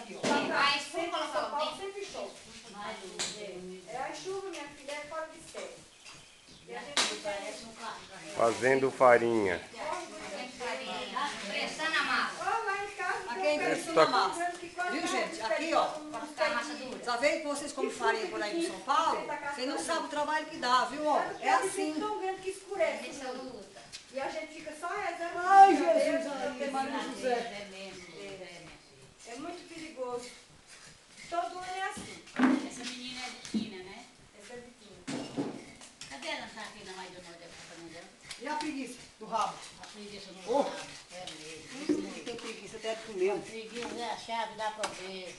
aqui, ó. Mas sempre São Paulo sempre chove. É a chuva, minha filha, é fora de série. E a gente parece um carro. Fazendo farinha. Pressando a massa. Ó, lá em casa, Aqui é impressão da massa. Viu, gente? Aqui, ó. Pra ficar a massa dura. Tá vendo que vocês comem farinha por aí em São Paulo? Vocês não sabem o trabalho que dá, viu, ó? É assim. tão grande que escurece. Esse é o luta. E a gente fica só rezando. Ai, Jesus, ai, Maria José. É mesmo. É muito perigoso. Todo ano é assim. Essa menina é de Tina, né? Essa é de tudo. Cadê ela? Não tá aqui na mais do norte da dela? E a preguiça do rabo? A preguiça no Oh. rabo. É mesmo. Tem preguiça até de comer. A preguiça é a chave da pobreza.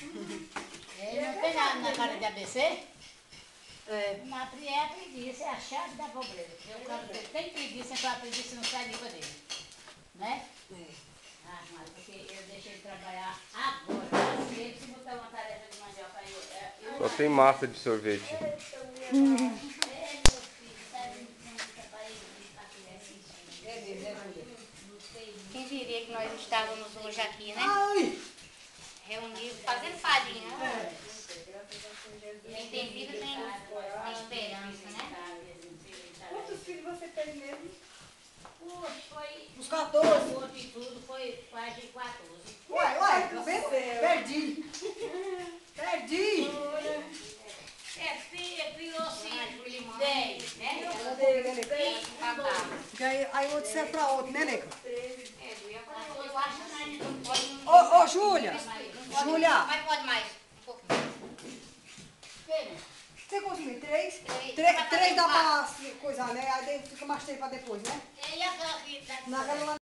Não tem nada na cara de ABC? É. Uma preguiça é a chave da pobreza. Porque o cara tem preguiça, então a preguiça não sai língua dele. Né? Ah, mas porque eu deixei ele trabalhar agora. Se ele se botar uma tarefa de mandioca aí, eu Só tem massa de sorvete. meu filho, sabe como trabalhei É mesmo, é mulher. Quem diria que nós estávamos hoje aqui, né? Ai! Reunidos, fazendo farinha. Né? Quem tem vida tem esperança, né? Quantos filhos você tem mesmo? Foi Os 14. outro e tudo, foi quase 14. Uai, tá vendo? Perdi. Perdi. Criou-se 10, né? Aí outro serve pra outro, né, nega? Eu acho que nós não podemos... Ô, Júlia. Pode, Júlia. mas pode mais. Um pouquinho. Você consumiu 3? Três. 3 dá pra coisar, né? Aí fica mais 3 pra depois, né? E aquela que... Naquela